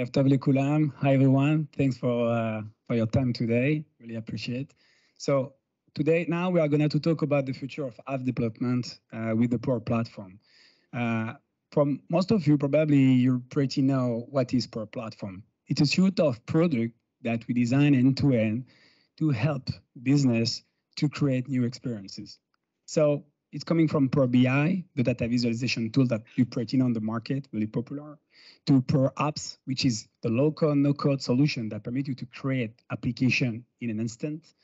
Kulam. Hi, everyone. Thanks for your time today. Really appreciate. So today, now we are going to talk about the future of app development with the Power Platform. Uh, from most of you, probably you pretty know what is Power Platform. It's a suite of product that we design end to end to help business to create new experiences. So it's coming from Power BI, the data visualization tool that you pretty know on the market, really popular, to Power Apps, which is the low-code, no-code solution that permit you to create application in an instant.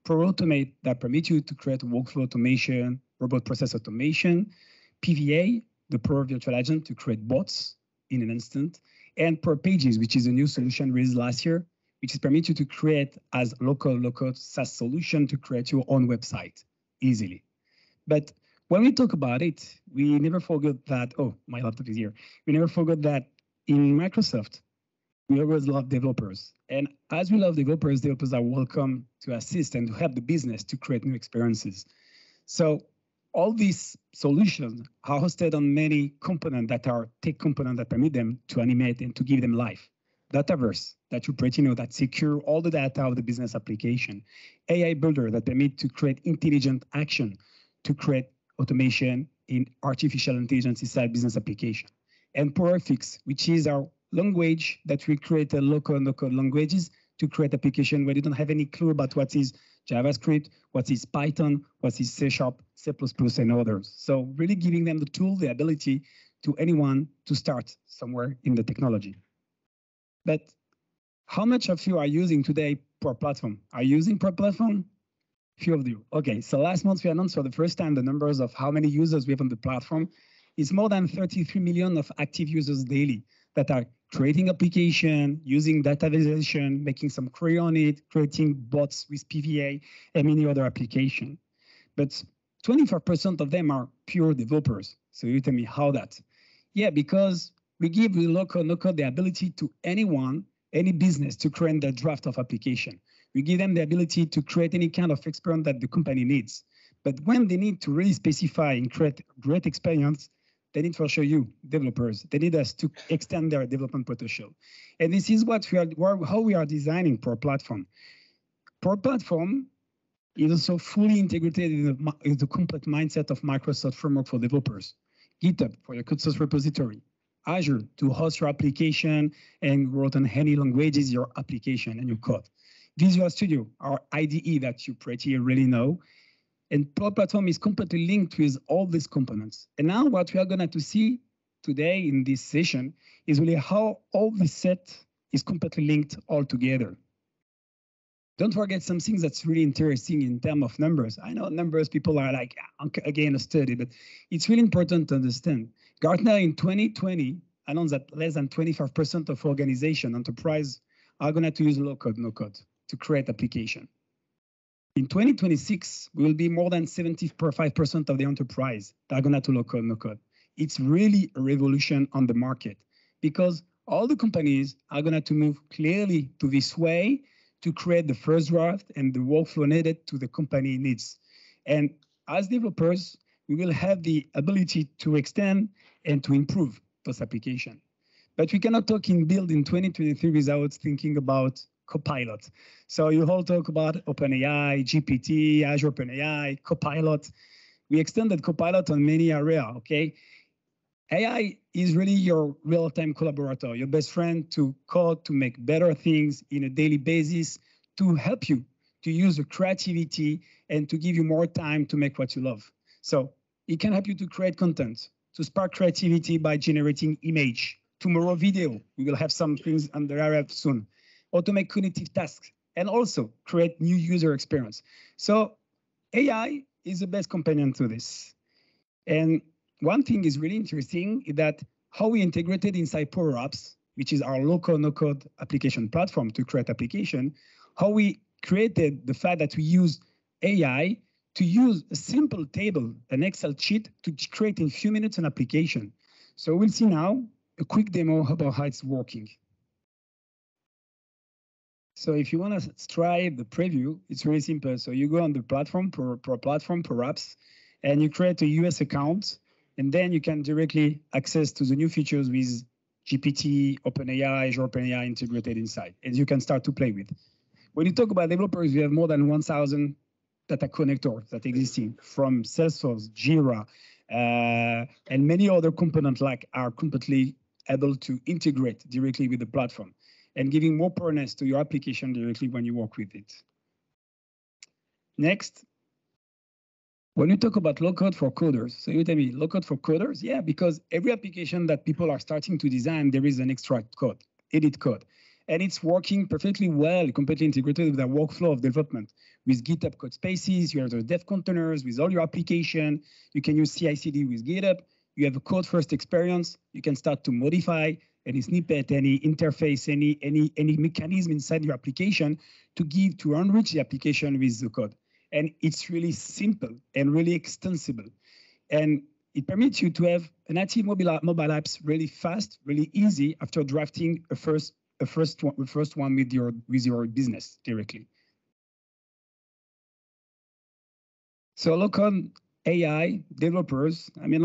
Power Automate that permit you to create workflow automation, robot process automation. PVA, the Power Virtual Agent to create bots in an instant. And Power Pages, which is a new solution released last year, which is permit you to create as low-code SaaS solution to create your own website easily. But when we talk about it, we never forget that, oh, my laptop is here. We never forget that in Microsoft, we always love developers. And as we love developers are welcome to assist and to help the business to create new experiences. So all these solutions are hosted on many components that are tech components that permit them to animate and to give them life. Dataverse that you pretty know that secure all the data of the business application. AI Builder that permit to create intelligent action to create automation in artificial intelligence inside business application. And PowerFix, which is our language that we create a local no-code languages to create application where you don't have any clue about what is JavaScript, what is Python, what is C#, C++, and others. So really giving them the tool, the ability to anyone to start somewhere in the technology. But how much of you are using today Power Platform? Are you using Power Platform? Few of you. Okay, so last month we announced for the first time the numbers of how many users we have on the platform. It's more than 33 million of active users daily that are creating application, using data visualization, making some query on it, creating bots with PVA and many other applications. But 25% of them are pure developers. So you tell me how that? Yeah, because we give the local no-code the ability to anyone, any business to create the draft of application. We give them the ability to create any kind of experience that the company needs. But when they need to really specify and create great experience, they need for sure you, developers. They need us to extend their development potential. And this is what how we are designing Power Platform. Power Platform is also fully integrated in the complete mindset of Microsoft Framework for developers. GitHub for your code source repository. Azure to host your application and write on any languages your application and your code. Visual Studio, our IDE that you pretty really know. And Power Platform is completely linked with all these components. And now what we are going to see today in this session is really how all this set is completely linked all together. Don't forget some things that's really interesting in terms of numbers. I know numbers, people are like, again, a study, but it's really important to understand. Gartner in 2020 announced that less than 25% of organizations, enterprise, are going to use low-code, no-code to create application. In 2026, we will be more than 75% of the enterprise that are going to low-code, no-code. It's really a revolution on the market because all the companies are going to move clearly to this way to create the first draft and the workflow needed to the company needs. And as developers, we will have the ability to extend and to improve those applications. But we cannot talk in build in 2023 without thinking about Copilot. So you all talk about OpenAI, GPT, Azure OpenAI, Copilot. We extended Copilot on many areas, okay? AI is really your real-time collaborator, your best friend to code, to make better things in a daily basis, to help you to use your creativity and to give you more time to make what you love. So it can help you to create content, to spark creativity by generating image. Tomorrow video, we will have some things under RF soon. Automate cognitive tasks, and also create new user experience. So AI is the best companion to this. And one thing is really interesting is that how we integrated inside Power Apps, which is our local no-code application platform to create application, how we created the fact that we use AI to use a simple table, an Excel sheet, to create in a few minutes an application. So we'll see now a quick demo about how it's working. So if you want to try the preview, it's really simple. So you go on the platform, Power Platform, Power Apps, and you create a US account, and then you can directly access to the new features with GPT, OpenAI, Azure OpenAI integrated inside, and you can start to play with. When you talk about developers, we have more than 1,000 data connectors that existing from Salesforce, Jira, and many other components like are completely able to integrate directly with the platform and giving more awareness to your application directly when you work with it. Next, when you talk about low code for coders, so you tell me low code for coders? Yeah, because every application that people are starting to design, there is an extra code, edit code. And it's working perfectly well, completely integrated with the workflow of development. With GitHub code spaces, you have the dev containers with all your application. You can use CI/CD with GitHub. You have a code-first experience. You can start to modify any snippet, any interface, any mechanism inside your application to enrich the application with the code. And it's really simple and really extensible. And it permits you to have a native mobile apps really fast, really easy after drafting a first one with your business directly. So low-code AI developers, I mean,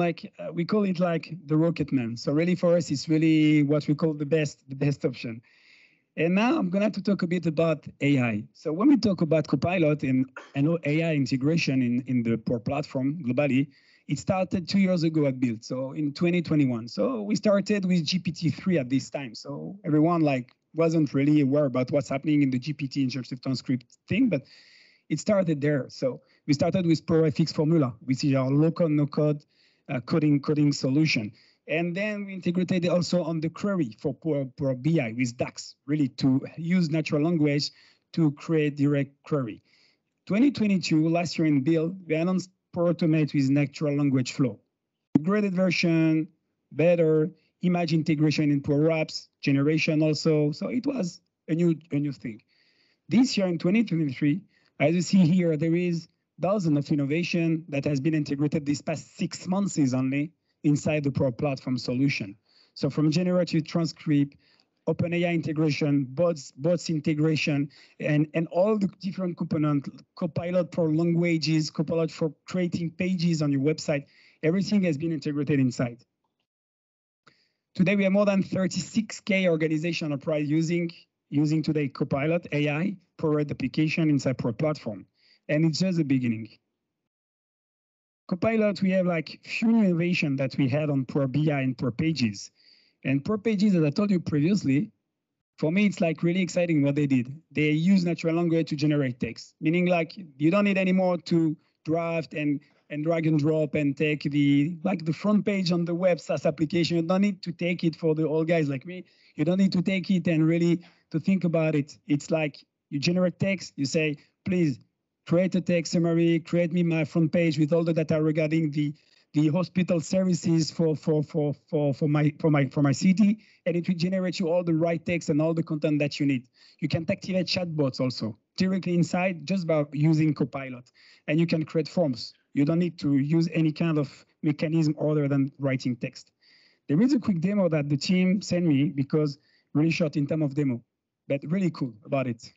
we call it like the rocket man. So really for us, it's really what we call the best option. And now I'm going to talk a bit about AI. So when we talk about Copilot and AI integration in the Power Platform globally, it started 2 years ago at Build, so in 2021. So we started with GPT-3 at this time. So everyone wasn't really aware about what's happening in the GPT injective transcript thing, but it started there. So we started with PowerFX Formula, which is our low-code, no-code coding solution. And then we integrated it also on the query for Power BI with DAX, really to use natural language to create direct query. 2022, last year in Build, we announced Power Automate with natural language flow. Upgraded version, better, image integration in Power Apps, generation also. So it was a new thing. This year in 2023, as you see here, there is dozens of innovation that has been integrated these past 6 months only inside the Power Platform solution. So from generative transcript, OpenAI integration, bots integration, and all the different components, Copilot for languages, Copilot for creating pages on your website, everything has been integrated inside. Today, we have more than 36K organization enterprise using today Copilot AI powered application inside Power Platform. And it's just the beginning. Copilot, we have few innovation that we had on Power BI and Power Pages. And Power Pages, as I told you previously, for me, it's really exciting what they did. They use natural language to generate text, meaning you don't need anymore to draft and drag and drop and take the front page on the web SaaS application. You don't need to take it for the old guys like me. You don't need to take it and really to think about it. It's you generate text, you say, please create a text summary, create me my front page with all the data regarding the hospital services for my city, and it will generate you all the right text and all the content that you need. You can activate chatbots also directly inside just by using Copilot, and you can create forms. You don't need to use any kind of mechanism other than writing text. There is a quick demo that the team sent me because really short in terms of demo, but really cool about it.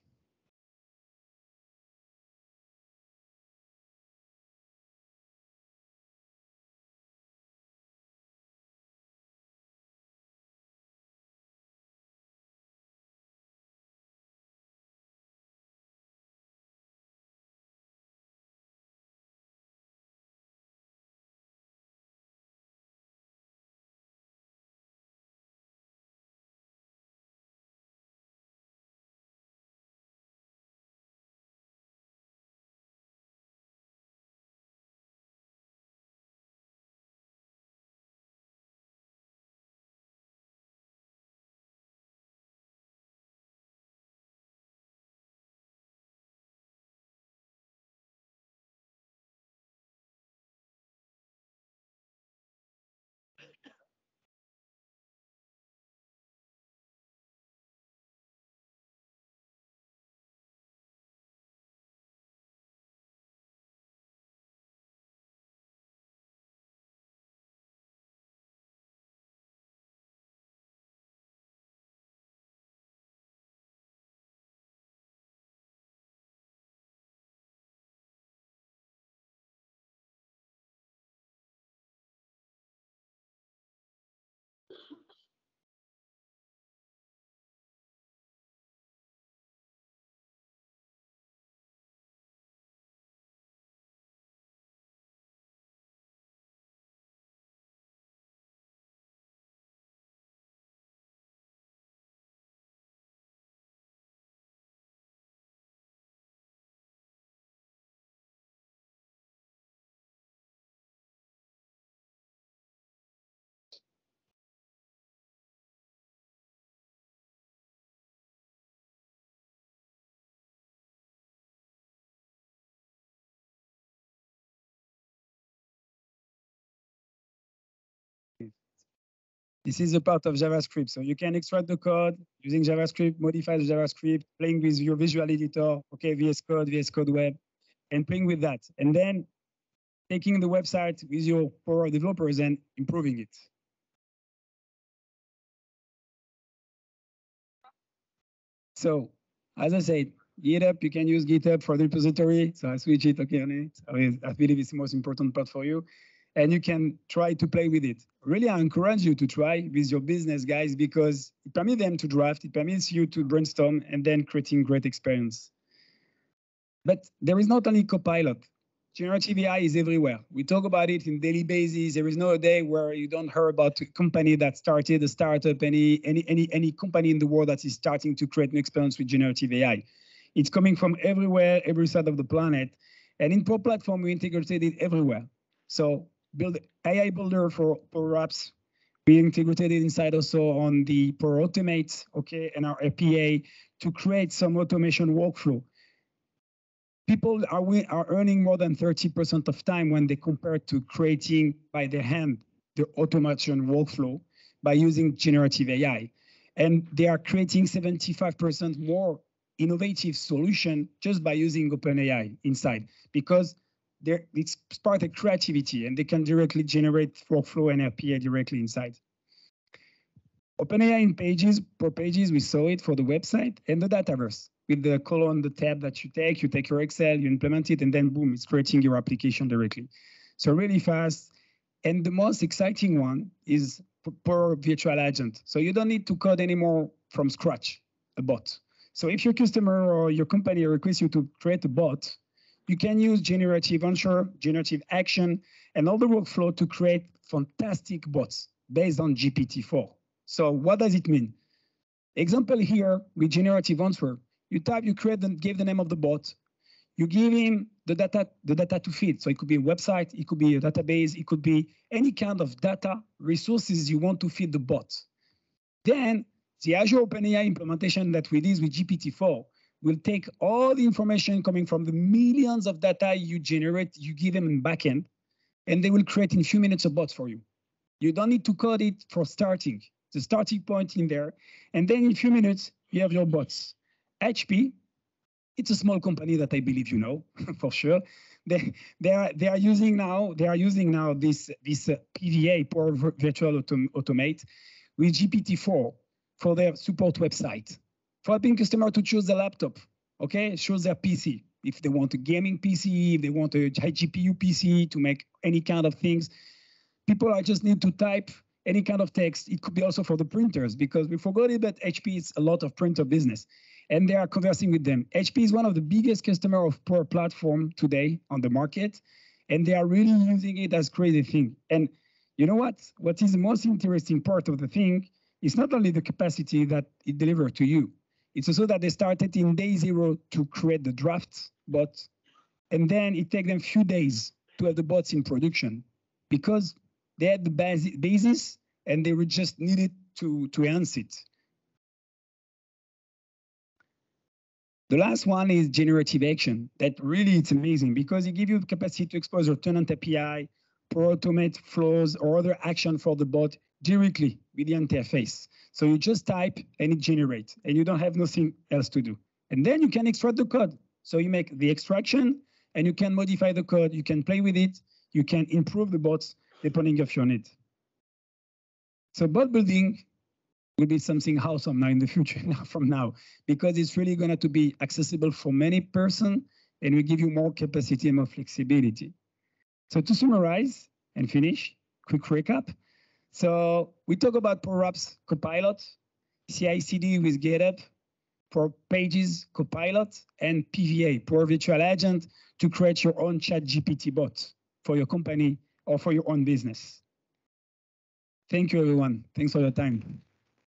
This is a part of JavaScript. So you can extract the code using JavaScript, modify the JavaScript, playing with your visual editor, okay, VS Code Web, and playing with that. And then taking the website with your Power developers and improving it. So as I said, GitHub, you can use GitHub for the repository. So I switch it, okay, on it. I believe it's the most important part for you. And you can try to play with it. Really, I encourage you to try with your business guys because it permits them to draft, it permits you to brainstorm and then creating great experience. But there is not only Copilot. Generative AI is everywhere. We talk about it in daily basis. There is no day where you don't hear about a company that started a startup, any company in the world that is starting to create an experience with generative AI. It's coming from everywhere, every side of the planet. And in Pro Platform, we integrated it everywhere. So build AI builder for Power Apps. We integrated it inside also on the Power Automate, okay, and our API to create some automation workflow. People are earning more than 30% of time when they compare to creating by their hand the automation workflow by using generative AI. And they are creating 75% more innovative solution just by using OpenAI inside because it's part of creativity and they can directly generate workflow and API directly inside. OpenAI in Pages, per Pages, we saw it for the website and the Dataverse. With the colon, the tab that you take your Excel, you implement it, and then boom, it's creating your application directly. So really fast. And the most exciting one is Power Virtual Agent. So you don't need to code anymore from scratch, a bot. So if your customer or your company requests you to create a bot, you can use generative answer, generative action, and all the workflow to create fantastic bots based on GPT-4. So what does it mean? Example here with generative answer. You type, you create, and give the name of the bot. You give him the data to feed. So it could be a website, it could be a database, it could be any kind of data resources you want to feed the bot. Then the Azure OpenAI implementation that we did with GPT-4 will take all the information coming from the millions of data you generate, you give them in backend, and they will create in a few minutes a bot for you. You don't need to code it for starting. The starting point in there, and then in a few minutes you have your bots. HP, it's a small company that I believe you know for sure. They are using now this PVA, Power Virtual Automate, with GPT-4 for their support website, for helping customer to choose a laptop. Okay, choose their PC if they want a gaming PC, if they want a high GPU PC to make any kind of things. People are just need to type any kind of text. It could be also for the printers because we forgot it, but HP is a lot of printer business. And they are conversing with them. HP is one of the biggest customer of Power Platform today on the market, and they are really using it as crazy thing. And you know what? What is the most interesting part of the thing is not only the capacity that it delivers to you, it's also that they started in day zero to create the draft bot, and then it takes them a few days to have the bots in production because they had the basis and they were just needed to enhance it. The last one is generative action. That really it's amazing because it gives you the capacity to expose your tenant API, automate flows or other action for the bot directly with the interface. So you just type and it generates and you don't have nothing else to do. And then you can extract the code. So you make the extraction and you can modify the code. You can play with it. You can improve the bots depending on your need. So bot building will be something awesome now in the future, from now, because it's really going to be accessible for many persons and will give you more capacity and more flexibility. So to summarize and finish, quick recap. So we talk about Power Apps Copilot, CI/CD with GitHub, for Pages Copilot, and PVA, Power Virtual Agent, to create your own chat GPT bot for your company or for your own business. Thank you, everyone. Thanks for your time.